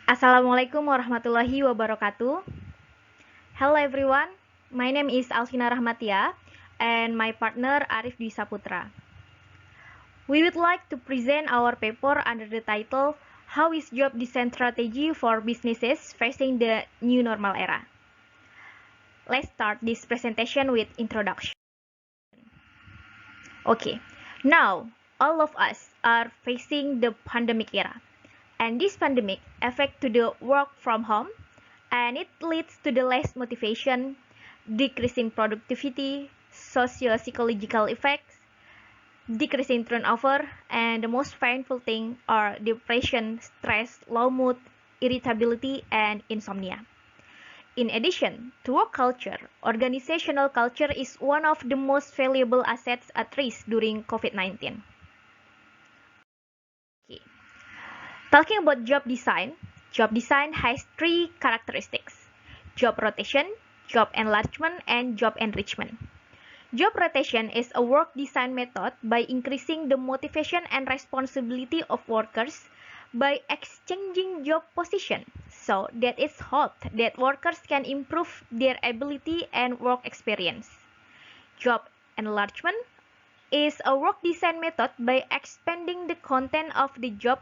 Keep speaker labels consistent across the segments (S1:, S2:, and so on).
S1: Assalamualaikum warahmatullahi wabarakatuh. Hello everyone, my name is Alvina Rahmatia and my partner Arif Dwi Saputra. We would like to present our paper under the title How is Job Design Strategy for Businesses Facing the New Normal Era? Let's start this presentation with introduction. Okay, now all of us are facing the pandemic era, and this pandemic affect to the work from home, and it leads to the less motivation, decreasing productivity, socio-psychological effects, decreasing turnover, and the most painful thing are depression, stress, low mood, irritability, and insomnia. In addition to work culture, organizational culture is one of the most valuable assets at risk during COVID-19. Okay. Talking about job design has three characteristics: job rotation, job enlargement, and job enrichment. Job rotation is a work design method by increasing the motivation and responsibility of workers by exchanging job position, so that it's hoped that workers can improve their ability and work experience. Job enlargement is a work design method by expanding the content of the job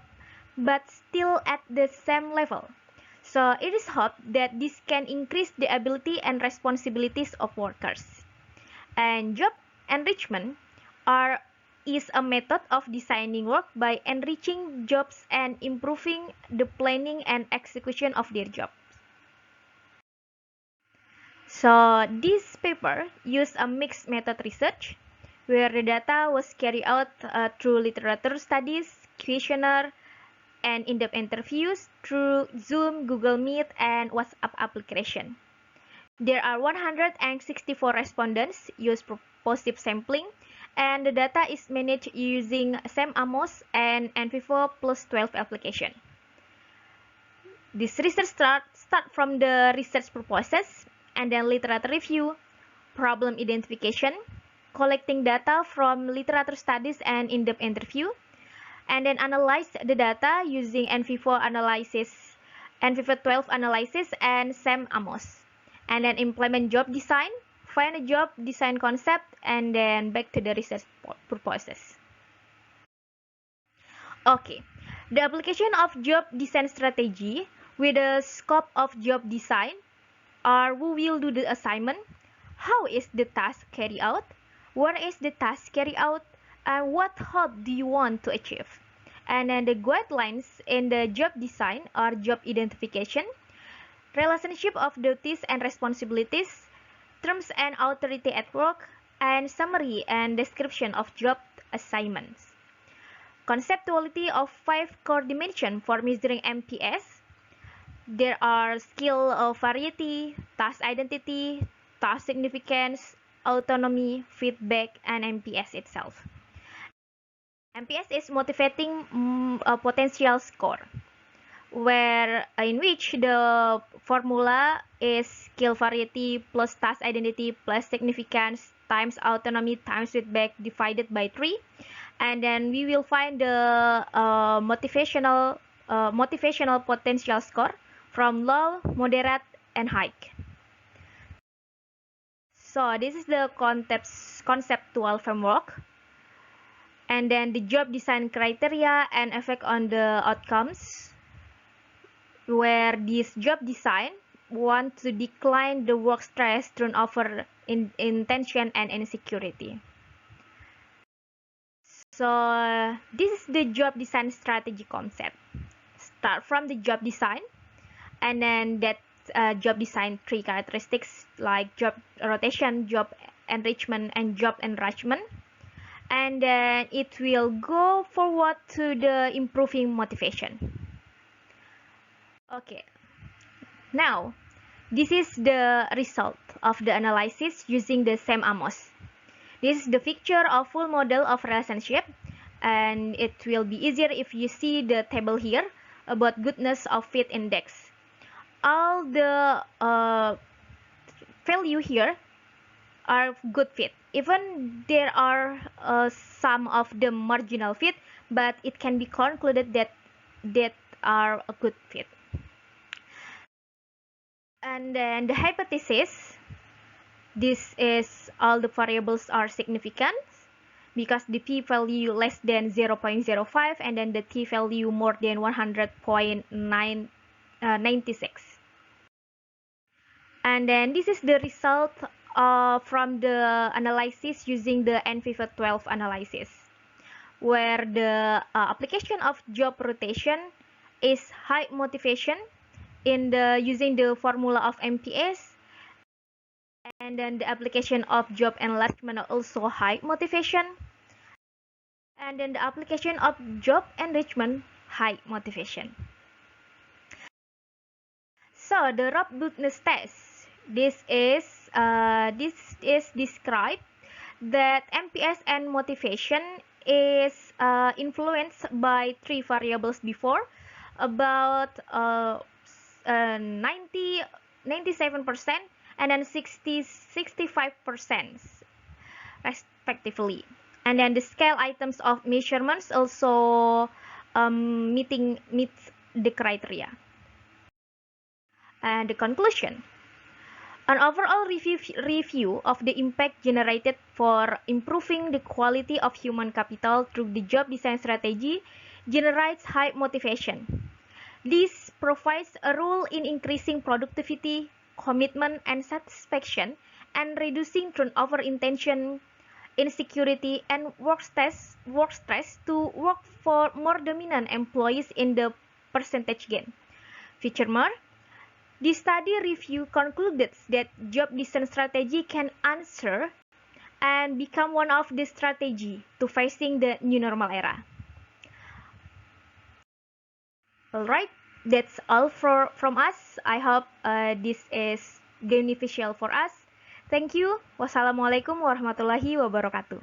S1: but still at the same level. So it is hoped that this can increase the ability and responsibilities of workers. And job enrichment are, is a method of designing work by enriching jobs and improving the planning and execution of their jobs. So this paper used a mixed method research where the data was carried out through literature studies, questionnaire, and in-depth interviews through Zoom, Google Meet, and WhatsApp application. There are 164 respondents use positive sampling, and the data is managed using SAM-AMOS and NVivo plus 12 application. This research start from the research purposes, and then literature review, problem identification, collecting data from literature studies and in-depth interview, and then analyze the data using NVivo analysis, NVivo 12 analysis, and SAM-AMOS. And then implement job design, find a job design concept, and then back to the research purposes. Okay, the application of job design strategy with the scope of job design are who will do the assignment, how is the task carried out, where is the task carried out, and what hope do you want to achieve. And then the guidelines in the job design are job identification, relationship of duties and responsibilities, terms and authority at work, and summary and description of job assignments. Conceptuality of 5 core dimensions for measuring MPS. There are skill of variety, task identity, task significance, autonomy, feedback, and MPS itself. MPS is motivating potential score, where in which the formula is skill variety plus task identity plus significance times autonomy times feedback divided by 3, and then we will find the motivational potential score from low, moderate, and high. So this is the conceptual framework, and then the job design criteria and effect on the outcomes, where this job design want to decline the work stress, turnover, intention, and insecurity. So this is the job design strategy concept. Start from the job design, and then that job design 3 characteristics like job rotation, job enrichment, and job enrichment, and then it will go forward to the improving motivation. Okay, now this is the result of the analysis using the SAM-AMOS. This is the picture of full model of relationship, and it will be easier if you see the table here about goodness of fit index. All the value here are good fit. Even there are some of the marginal fit, but it can be concluded that are a good fit. And then the hypothesis, this is all the variables are significant because the p-value less than 0.05 and then the t-value more than 100.96. And then this is the result from the analysis using the NVIVA12 analysis, where the application of job rotation is high motivation in the using the formula of MPS, and then the application of job enlargement also high motivation, and then the application of job enrichment high motivation. So the robustness test, this is described that MPS and motivation is influenced by three variables before, about 97% and then 65% respectively. And then the scale items of measurements also meets the criteria. And the conclusion. An overall review of the impact generated for improving the quality of human capital through the job design strategy generates high motivation. This provides a role in increasing productivity, commitment, and satisfaction, and reducing turnover intention, insecurity, and work stress to work for more dominant employees in the percentage gain. Furthermore, the study review concluded that job design strategy can answer and become one of the strategy to facing the new normal era. Alright, that's all from us. I hope this is beneficial for us. Thank you. Wassalamualaikum warahmatullahi wabarakatuh.